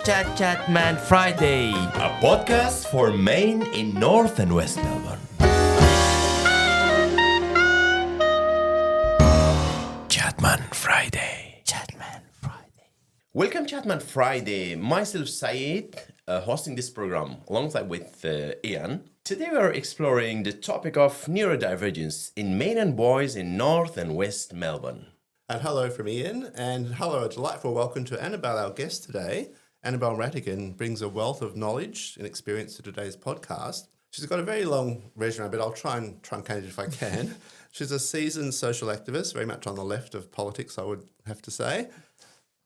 Chatman Friday, a podcast for Maine in North and West Melbourne. Chatman Friday. Welcome Chatman Friday. Myself Saeed, hosting this program alongside with Ian. Today we are exploring the topic of neurodivergence in men and boys in North and West Melbourne. And hello from Ian, and hello, a delightful welcome to Annabel, our guest today. Annabel Rattigan brings a wealth of knowledge and experience to today's podcast. She's got a very long resume, but I'll try and truncate it if I can. She's a seasoned social activist, very much on the left of politics, I would have to say.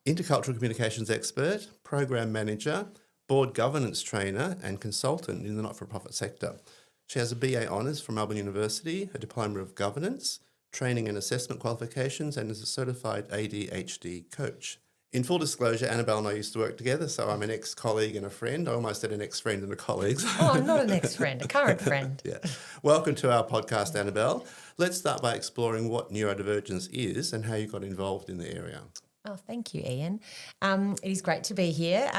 Intercultural communications expert, program manager, board governance trainer and consultant in the not-for-profit sector. She has a BA Honours from Melbourne University, a Diploma of Governance, training and assessment qualifications, and is a certified ADHD coach. In full disclosure, Annabel and I used to work together, so I'm an ex-colleague and a friend. I almost said an ex-friend and a colleague. Oh, I'm not an ex-friend, a current friend. Yeah. Welcome to our podcast, Annabel. Let's start by exploring what neurodivergence is and how you got involved in the area. Oh, thank you, Ian. It is great to be here.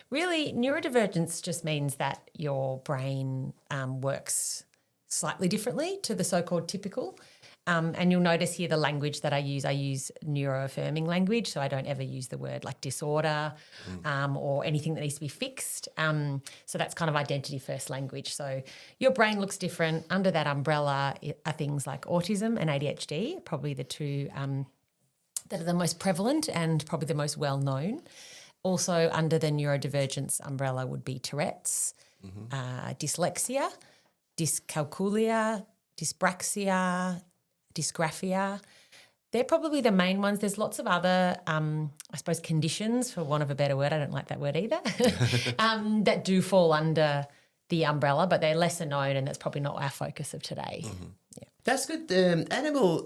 Really, neurodivergence just means that your brain works slightly differently to the so-called typical. And you'll notice here the language that I use neuroaffirming language, so I don't ever use the word like disorder or anything that needs to be fixed. So that's kind of identity first language. So your brain looks different. Under that umbrella are things like autism and ADHD, probably the two that are the most prevalent and probably the most well known. Also under the neurodivergence umbrella would be Tourette's, dyslexia, dyscalculia, dyspraxia, dysgraphia. They're probably the main ones. There's lots of other, I suppose, conditions, for want of a better word. I don't like that word either, that do fall under the umbrella, but they're lesser known, and that's probably not our focus of today. Yeah. That's good. Annabel,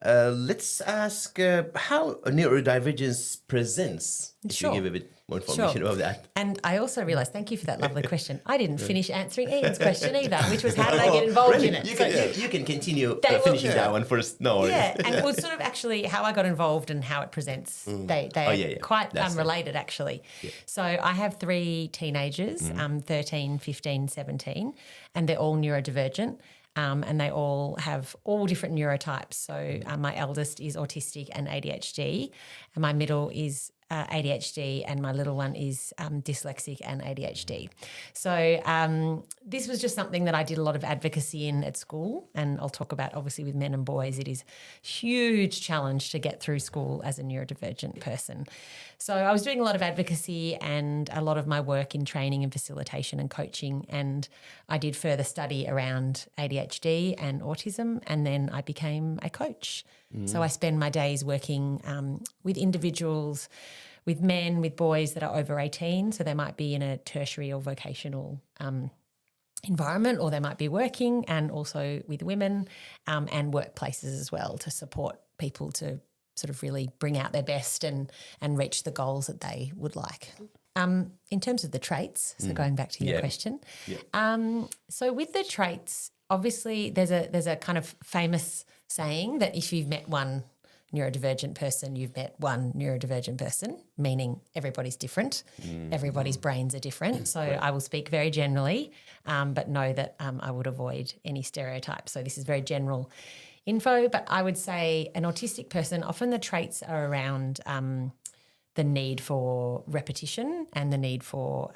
let's ask how neurodivergence presents. Sure. Can you give a bit more information about that? And I also realised, thank you for that lovely question, I didn't finish answering Ian's question either, which was how did I get involved in it? You can continue finishing that one first. No worries. Yeah, and it was sort of actually how I got involved and how it presents. They are quite related actually. Yeah. So I have three teenagers, 13, 15, 17, and they're all neurodivergent. And they all have all different neurotypes. So my eldest is autistic and ADHD, and my middle is ADHD, and my little one is dyslexic and ADHD. So this was just something that I did a lot of advocacy in at school, and I'll talk about obviously with men and boys. It is a huge challenge to get through school as a neurodivergent person. So I was doing a lot of advocacy and a lot of my work in training and facilitation and coaching, and I did further study around ADHD and autism, and then I became a coach. So I spend my days working with individuals, with men, with boys that are over 18, so they might be in a tertiary or vocational environment, or they might be working, and also with women and workplaces as well, to support people to sort of really bring out their best and reach the goals that they would like. In terms of the traits, so going back to your question, so with the traits, obviously there's a kind of famous saying that if you've met one neurodivergent person, you've met one neurodivergent person, meaning everybody's different, everybody's brains are different. So I will speak very generally, but know that I would avoid any stereotypes. So this is very general info, but I would say an autistic person, often the traits are around the need for repetition and the need for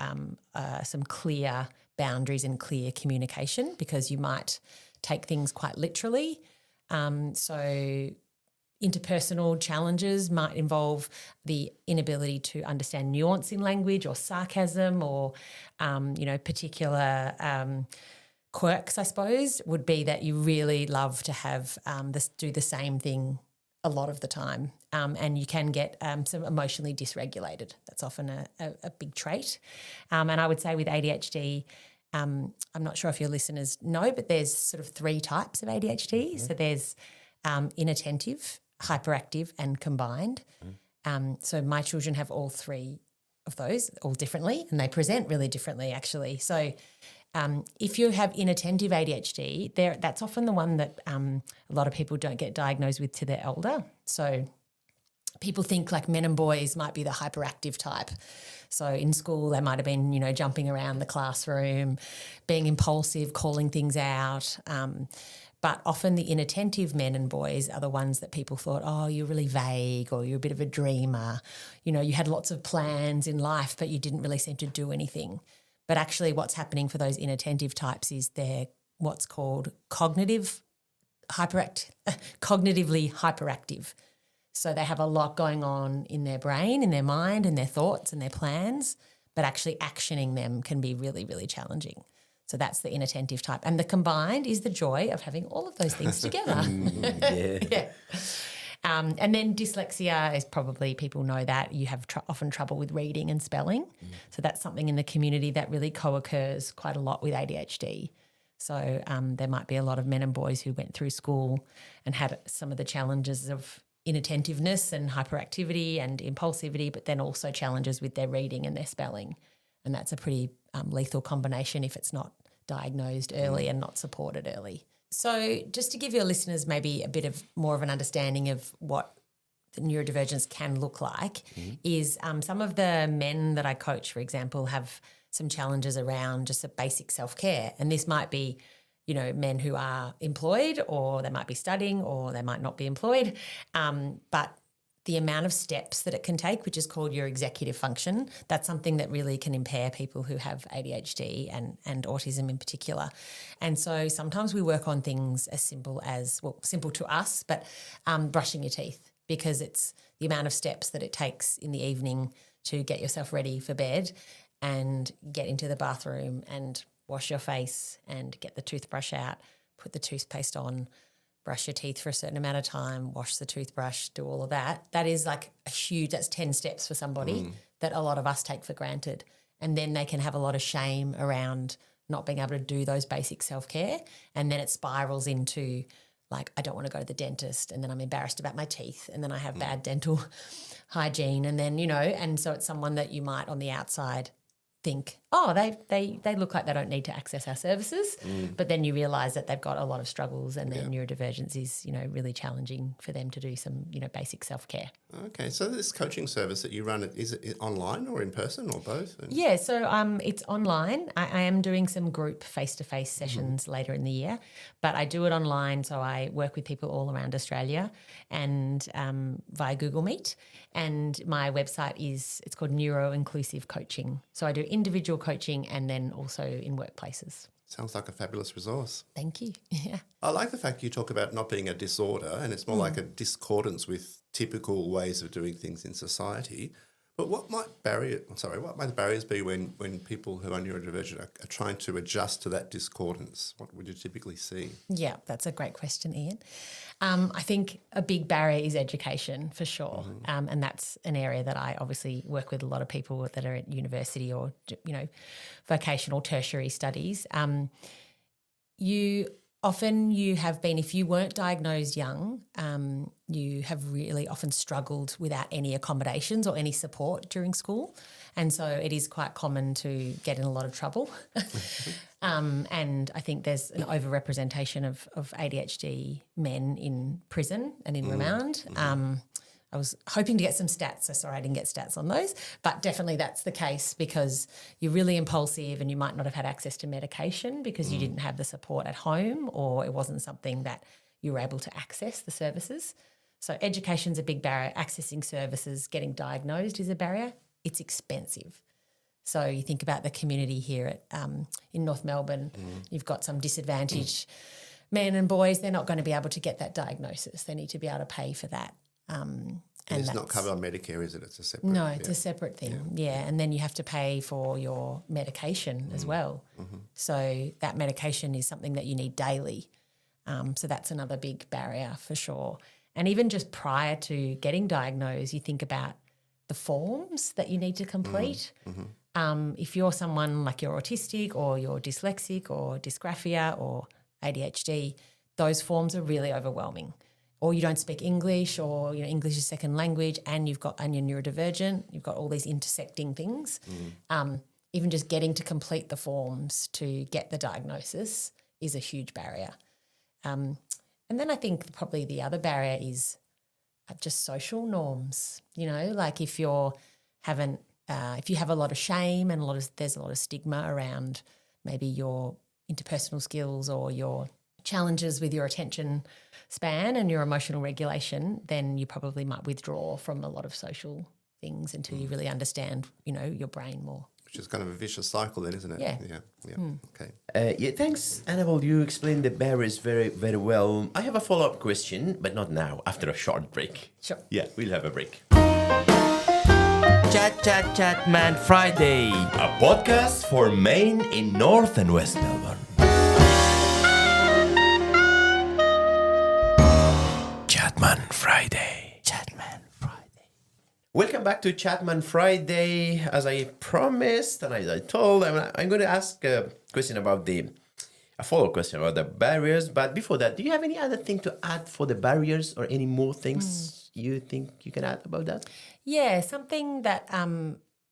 some clear boundaries and clear communication, because you might take things quite literally. So interpersonal challenges might involve the inability to understand nuance in language or sarcasm or, particular quirks, I suppose, would be that you really love to have do the same thing a lot of the time, and you can get some emotionally dysregulated. That's often a big trait. And I would say with ADHD, I'm not sure if your listeners know, but there's sort of three types of ADHD. So there's inattentive, hyperactive and combined. So my children have all three of those, all differently, and they present really differently actually. So if you have inattentive ADHD, that's often the one that a lot of people don't get diagnosed with till they're older. So people think like men and boys might be the hyperactive type. So in school, they might have been, jumping around the classroom, being impulsive, calling things out. But often the inattentive men and boys are the ones that people thought, oh, you're really vague, or you're a bit of a dreamer. You had lots of plans in life, but you didn't really seem to do anything. But actually what's happening for those inattentive types is they're what's called cognitively hyperactive. So they have a lot going on in their brain, in their mind, and their thoughts and their plans, but actually actioning them can be really, really challenging. So that's the inattentive type. And the combined is the joy of having all of those things together. Yeah. And then dyslexia is probably, people know that you have often trouble with reading and spelling. So that's something in the community that really co-occurs quite a lot with ADHD. So there might be a lot of men and boys who went through school and had some of the challenges of inattentiveness and hyperactivity and impulsivity, but then also challenges with their reading and their spelling. And that's a pretty lethal combination if it's not diagnosed early and not supported early. So just to give your listeners maybe a bit of more of an understanding of what the neurodivergence can look like is some of the men that I coach, for example, have some challenges around just a basic self-care. And this might be, men who are employed, or they might be studying, or they might not be employed. But the amount of steps that it can take, which is called your executive function, that's something that really can impair people who have ADHD and autism in particular. And so sometimes we work on things as simple as, simple to us, but brushing your teeth, because it's the amount of steps that it takes in the evening to get yourself ready for bed and get into the bathroom and wash your face and get the toothbrush out, put the toothpaste on, brush your teeth for a certain amount of time, wash the toothbrush, do all of that. That is like that's 10 steps for somebody that a lot of us take for granted. And then they can have a lot of shame around not being able to do those basic self-care. And then it spirals into like, I don't want to go to the dentist, and then I'm embarrassed about my teeth, and then I have bad dental hygiene. And then, and so it's someone that you might on the outside think, oh, they look like they don't need to access our services, but then you realise that they've got a lot of struggles, and their neurodivergence is, really challenging for them to do some, basic self-care. Okay, so this coaching service that you run, is it online or in person or both? Yeah, so it's online. I am doing some group face-to-face sessions later in the year, but I do it online, so I work with people all around Australia and via Google Meet. And my website it's called Neuro Inclusive Coaching. So I do individual coaching and then also in workplaces. Sounds like a fabulous resource. Thank you. Yeah. I like the fact you talk about not being a disorder, and it's more like a discordance with typical ways of doing things in society. But what might the barriers be when people who are neurodivergent are trying to adjust to that discordance? What would you typically see? Yeah, that's a great question, Ian. I think a big barrier is education for sure, and that's an area that I obviously work with a lot of people that are at university or, vocational tertiary studies. You have been, if you weren't diagnosed young, you have really often struggled without any accommodations or any support during school. And so it is quite common to get in a lot of trouble. And I think there's an overrepresentation of ADHD men in prison and in remand. I was hoping to get some stats, so sorry I didn't get stats on those, but definitely that's the case because you're really impulsive and you might not have had access to medication because you didn't have the support at home, or it wasn't something that you were able to access the services. So education's a big barrier. Accessing services, getting diagnosed is a barrier. It's expensive. So you think about the community here in North Melbourne, you've got some disadvantaged men and boys. They're not going to be able to get that diagnosis. They need to be able to pay for that. And it's not covered on Medicare, is it? It's a separate... No, it's a separate thing, yeah. And then you have to pay for your medication as well. So that medication is something that you need daily. So that's another big barrier for sure. And even just prior to getting diagnosed, you think about the forms that you need to complete. If you're someone like you're autistic or you're dyslexic or dysgraphia or ADHD, those forms are really overwhelming. Or you don't speak English, or English is second language, and you're neurodivergent. You've got all these intersecting things. Even just getting to complete the forms to get the diagnosis is a huge barrier. And then I think probably the other barrier is just social norms, like if you have a lot of shame and there's a lot of stigma around maybe your interpersonal skills or your challenges with your attention span and your emotional regulation, then you probably might withdraw from a lot of social things until you really understand, your brain more. Which is kind of a vicious cycle then, isn't it? Yeah. Okay. Thanks, Annabel. You explained the barriers very, very well. I have a follow-up question, but not now, after a short break. Sure. Yeah, we'll have a break. Chat Man Friday. A podcast for Maine in North and West Melbourne. Chatman Friday. Welcome back to Chatman Friday. As I promised and as I told, I'm going to ask a question about a follow-up question about the barriers. But before that, do you have any other thing to add for the barriers or any more things you think you can add about that? Yeah, something that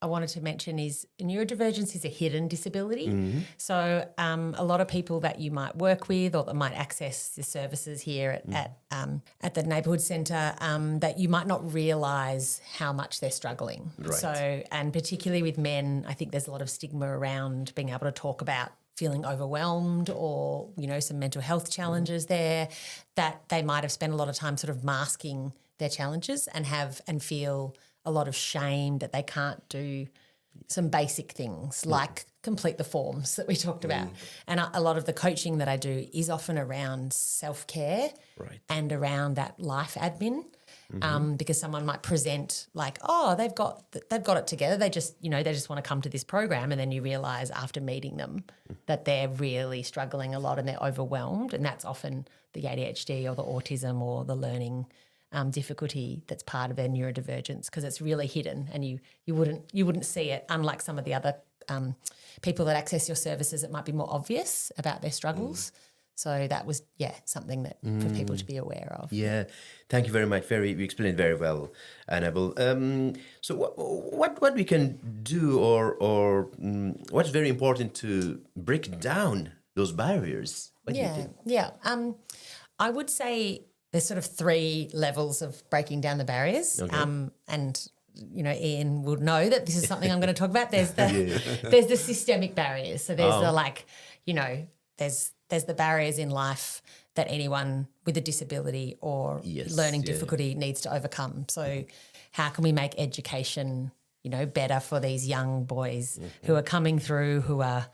I wanted to mention is neurodivergence is a hidden disability. Mm-hmm. So a lot of people that you might work with or that might access the services here at the neighbourhood centre that you might not realise how much they're struggling. Right. So, and particularly with men, I think there's a lot of stigma around being able to talk about feeling overwhelmed or, some mental health challenges there, that they might have spent a lot of time sort of masking their challenges and feel a lot of shame that they can't do some basic things like complete the forms that we talked about. And a lot of the coaching that I do is often around self-care and around that life admin. Because someone might present like, oh, they've got it together. They just want to come to this program, and then you realise after meeting them that they're really struggling a lot and they're overwhelmed, and that's often the ADHD or the autism or the learning difficulty that's part of their neurodivergence, because it's really hidden and you wouldn't see it. Unlike some of the other people that access your services, it might be more obvious about their struggles. So that was, something that for people to be aware of. Yeah, thank you very much. You explained very well, Annabel. So what we can do or what's very important to break down those barriers? What do you think? I would say there's sort of 3 levels of breaking down the barriers. Okay. And Ian would know that this is something I'm going to talk about. There's there's the systemic barriers. So there's there's the barriers in life that anyone with a disability or learning difficulty needs to overcome. So how can we make education, better for these young boys who are coming through, who are,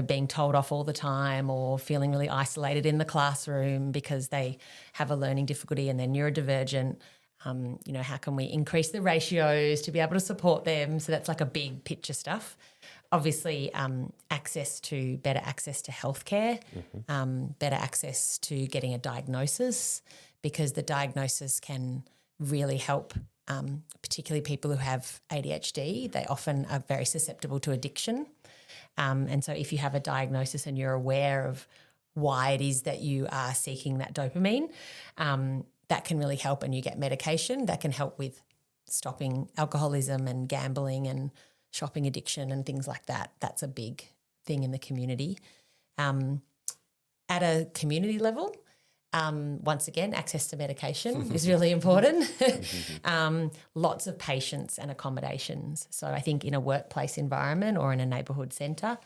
being told off all the time or feeling really isolated in the classroom because they have a learning difficulty and they're neurodivergent. How can we increase the ratios to be able to support them? So that's like a big picture stuff. Obviously, better access to healthcare, better access to getting a diagnosis, because the diagnosis can really help, particularly people who have ADHD. They often are very susceptible to addiction. And so if you have a diagnosis and you're aware of why it is that you are seeking that dopamine, that can really help, and you get medication that can help with stopping alcoholism and gambling and shopping addiction and things like that. That's a big thing in the community. At a community level, once again, access to medication is really important. Lots of patience and accommodations. So I think in a workplace environment or in a neighbourhood centre,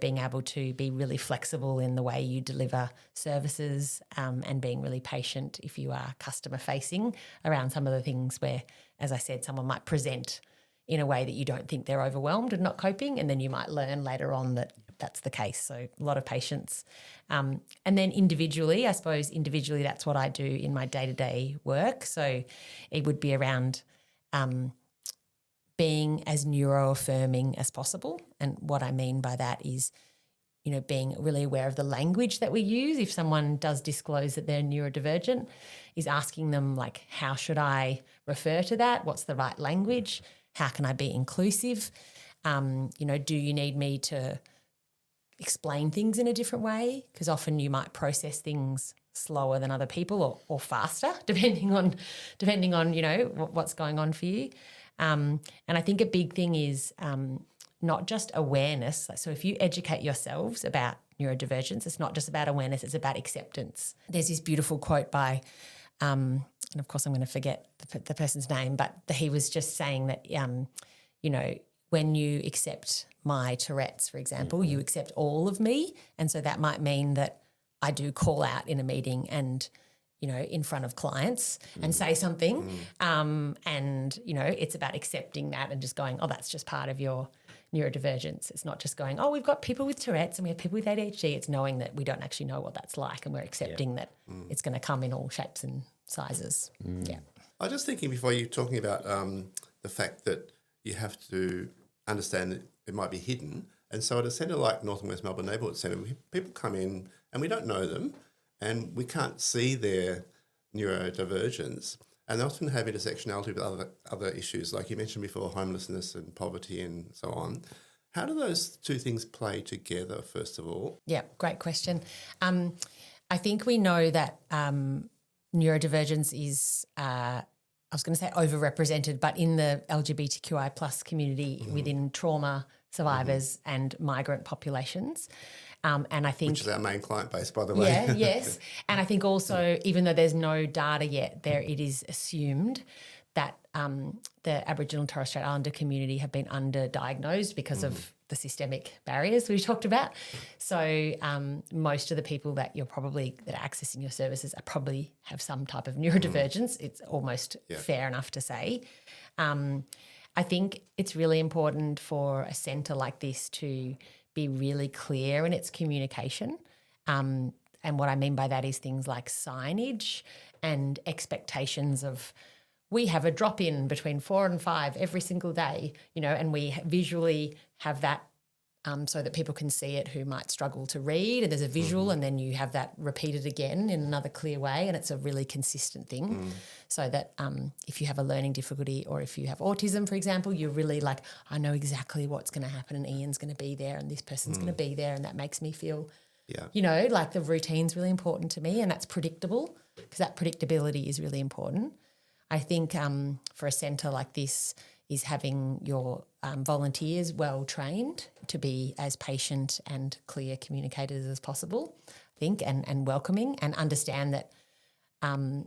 being able to be really flexible in the way you deliver services, and being really patient if you are customer facing around some of the things where, as I said, someone might present in a way that you don't think they're overwhelmed and not coping, and then you might learn later on that that's the case. So a lot of patience. And then individually, that's what I do in my day-to-day work. So it would be around being as neuroaffirming as possible. And what I mean by that is, being really aware of the language that we use. If someone does disclose that they're neurodivergent, is asking them, like, how should I refer to that? What's the right language? How can I be inclusive? Do you need me to explain things in a different way? Because often you might process things slower than other people or faster, depending on what's going on for you. And I think a big thing is not just awareness. So if you educate yourselves about neurodivergence, it's not just about awareness, it's about acceptance. There's this beautiful quote by and of course I'm going to forget the person's name, but he was just saying that, you know, when you accept my Tourette's, for example, you accept all of me. And so that might mean that I do call out in a meeting and, you know, in front of clients and say something. And, you know, it's about accepting that and just going, oh, that's just part of your neurodivergence. It's not just going, oh, we've got people with Tourette's and we have people with ADHD. It's knowing that we don't actually know what that's like and we're accepting that it's going to come in all shapes and sizes. Yeah. I was just thinking before you talking about the fact that you have to understand that it might be hidden. And so at a centre like North and West Melbourne Neighbourhood Centre, people come in and we don't know them and we can't see their neurodivergence. And they often have intersectionality with other issues, like you mentioned before, homelessness and poverty and so on. How do those two things play together, first of all? Yeah, great question. I think we know that neurodivergence is, I was going to say overrepresented, but in the LGBTQI plus community within trauma survivors and migrant populations. And I think, which is our main client base, by the way. Yeah, yes. And I think also, even though there's no data yet, it is assumed that the Aboriginal and Torres Strait Islander community have been underdiagnosed because of the systemic barriers we talked about. So most of the people that are accessing your services are probably have some type of neurodivergence. It's almost fair enough to say. I think it's really important for a centre like this to be really clear in its communication. And what I mean by that is things like signage and expectations of, we have a drop-in between 4 and 5 every single day, you know, and we visually have that so that people can see it who might struggle to read, and there's a visual and then you have that repeated again in another clear way, and it's a really consistent thing so that if you have a learning difficulty or if you have autism, for example, you're really like, I know exactly what's going to happen and Ian's going to be there and this person's going to be there, and that makes me feel, you know, like the routine's really important to me, and that's predictable because that predictability is really important. I think for a centre like this is having your volunteers well trained to be as patient and clear communicators as possible, I think, and welcoming, and understand that there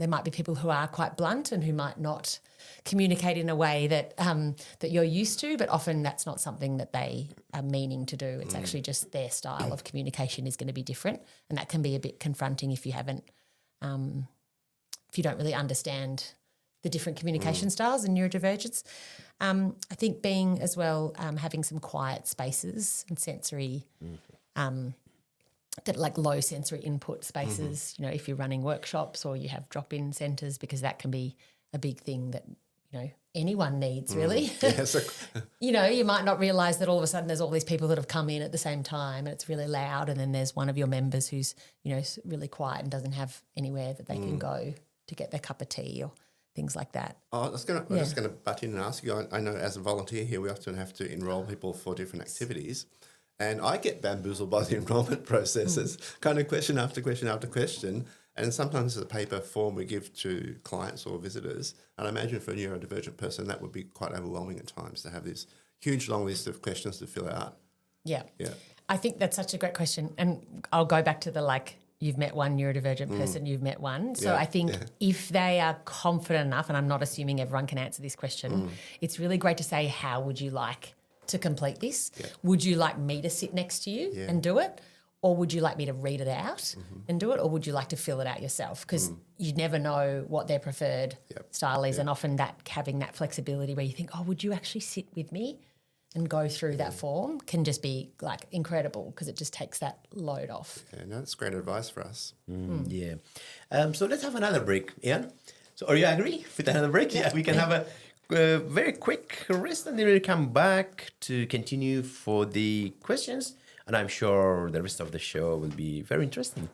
might be people who are quite blunt and who might not communicate in a way that that you're used to, but often that's not something that they are meaning to do. It's actually just their style of communication is going to be different, and that can be a bit confronting if you haven't if you don't really understand the different communication styles and neurodivergence. I think being as well, having some quiet spaces and sensory, that like low sensory input spaces, you know, if you're running workshops or you have drop-in centres, because that can be a big thing that, you know, anyone needs really. You know, you might not realise that all of a sudden there's all these people that have come in at the same time and it's really loud, and then there's one of your members who's, you know, really quiet and doesn't have anywhere that they can go to get their cup of tea or things like that. I'm just going to butt in and ask you, I know as a volunteer here we often have to enrol people for different activities, and I get bamboozled by the enrolment processes, kind of question after question after question, and sometimes it's a paper form we give to clients or visitors, and I imagine for a neurodivergent person that would be quite overwhelming at times to have this huge long list of questions to fill out. Yeah. I think that's such a great question, and I'll go back to the you've met one neurodivergent person, you've met one. So I think if they are confident enough, and I'm not assuming everyone can answer this question, it's really great to say, how would you like to complete this? Would you like me to sit next to you and do it? Or would you like me to read it out and do it? Or would you like to fill it out yourself? Because you never know what their preferred style is. And often that having that flexibility where you think, oh, would you actually sit with me and go through that form can just be like incredible, because it just takes that load off. Yeah, no, that's great advice for us. Yeah. So let's have another break, Ian. So are you agree with another break? Yeah, we can have a very quick rest and then we'll come back to continue for the questions. And I'm sure the rest of the show will be very interesting.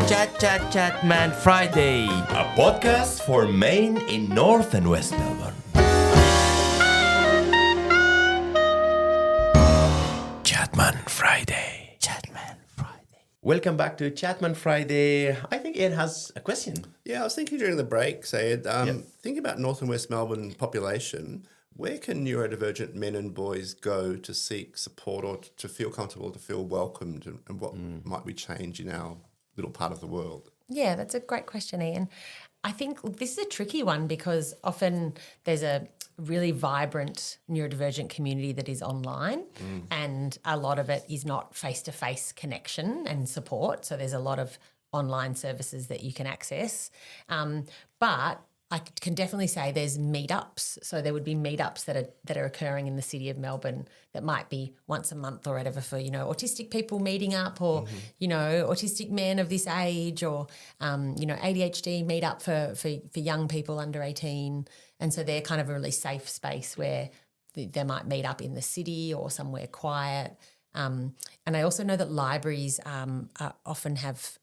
Chat Man Friday, a podcast for Maine in North and West Melbourne. Chatman Friday. Welcome back to Chatman Friday. I think Ian has a question. Yeah, I was thinking during the break, Sayed, thinking about North and West Melbourne population, where can neurodivergent men and boys go to seek support or to feel comfortable, to feel welcomed, and what might we change in our little part of the world? Yeah, that's a great question, Ian. I think this is a tricky one because often there's a really vibrant neurodivergent community that is online and a lot of it is not face-to-face connection and support. So there's a lot of online services that you can access. But I can definitely say there's meetups. So there would be meetups that are occurring in the city of Melbourne that might be once a month or whatever for, autistic people meeting up or, autistic men of this age or, ADHD meetup for young people under 18. And so they're kind of a really safe space where they might meet up in the city or somewhere quiet. And I also know that libraries often have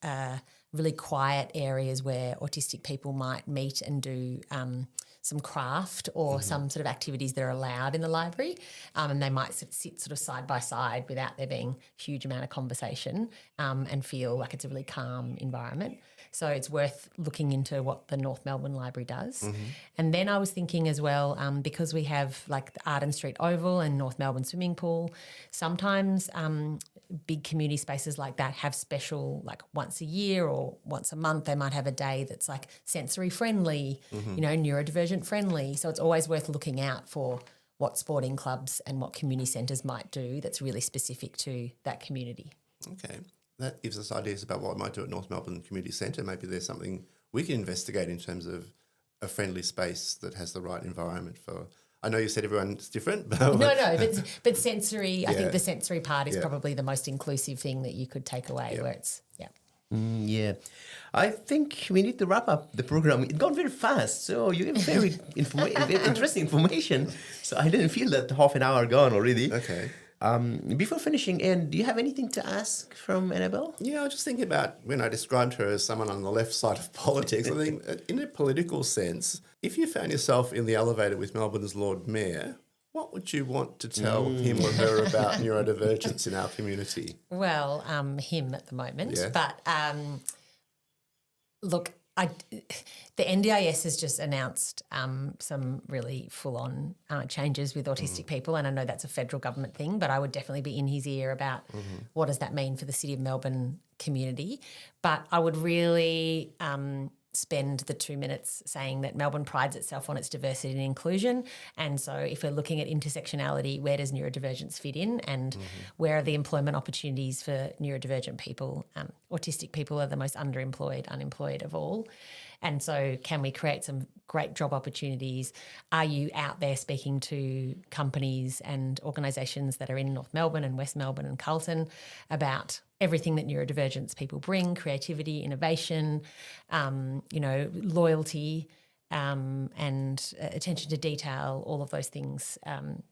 really quiet areas where autistic people might meet and do some craft or some sort of activities that are allowed in the library, and they might sit sort of side by side without there being a huge amount of conversation and feel like it's a really calm environment. So it's worth looking into what the North Melbourne Library does. And then I was thinking as well, because we have like the Arden Street Oval and North Melbourne Swimming Pool, sometimes big community spaces like that have special, like once a year or once a month, they might have a day that's like sensory friendly, neurodivergent friendly. So it's always worth looking out for what sporting clubs and what community centres might do that's really specific to that community. Okay. That gives us ideas about what we might do at North Melbourne Community Centre. Maybe there's something we can investigate in terms of a friendly space that has the right environment for. I know you said everyone's different. But but sensory, I think the sensory part is probably the most inclusive thing that you could take away where it's, I think we need to wrap up the program. It got very fast, so you gave very interesting information. So I didn't feel that half an hour gone already. Okay. Before finishing, Ian, do you have anything to ask from Annabel? Yeah, I was just thinking about when I described her as someone on the left side of politics. I think in a political sense, if you found yourself in the elevator with Melbourne's Lord Mayor, what would you want to tell him or her about neurodivergence in our community? Well, him at the moment. Yeah. But look, the NDIS has just announced some really full-on changes with autistic people, and I know that's a federal government thing, but I would definitely be in his ear about what does that mean for the City of Melbourne community. But I would really spend the 2 minutes saying that Melbourne prides itself on its diversity and inclusion, and so if we're looking at intersectionality, where does neurodivergence fit in, and where are the employment opportunities for neurodivergent people? Autistic people are the most underemployed, unemployed of all. And so can we create some great job opportunities? Are you out there speaking to companies and organisations that are in North Melbourne and West Melbourne and Carlton about everything that neurodivergence people bring, creativity, innovation, loyalty, and attention to detail, all of those things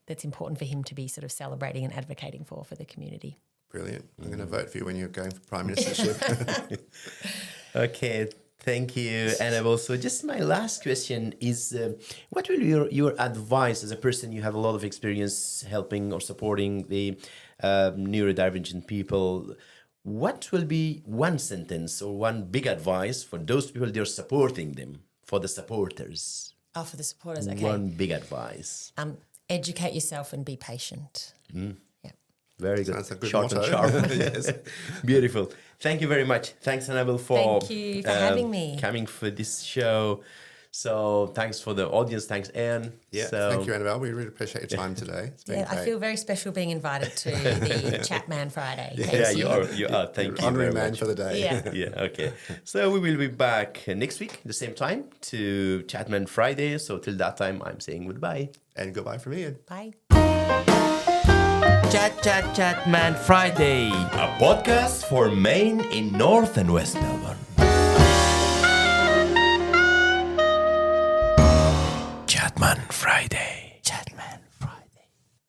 that's important for him to be sort of celebrating and advocating for the community. Brilliant. I'm going to vote for you when you're going for Prime Ministership. Okay. Thank you, Annabel. So just my last question is, what will your advice as a person, you have a lot of experience helping or supporting the neurodivergent people, what will be one sentence or one big advice for those people that are supporting them, for the supporters? Oh, for the supporters, okay. One big advice. Educate yourself and be patient. Very good. Sounds like a good Short motto. and sharp. Yes. Beautiful. Thank you very much. Thanks, Annabel, for Thank you for having me. Coming for this show. So thanks for the audience. Thanks, Anne. Yeah, thank you, Annabel. We really appreciate your time today. It's been great. I feel very special being invited to the Chatman Friday. You are. Thank you honorary very man much. for the day. Yeah. Okay. So we will be back next week, the same time, to Chatman Friday. So till that time, I'm saying goodbye. And goodbye from Ian. Bye. Chatman Friday. A podcast for Maine in North and West Melbourne.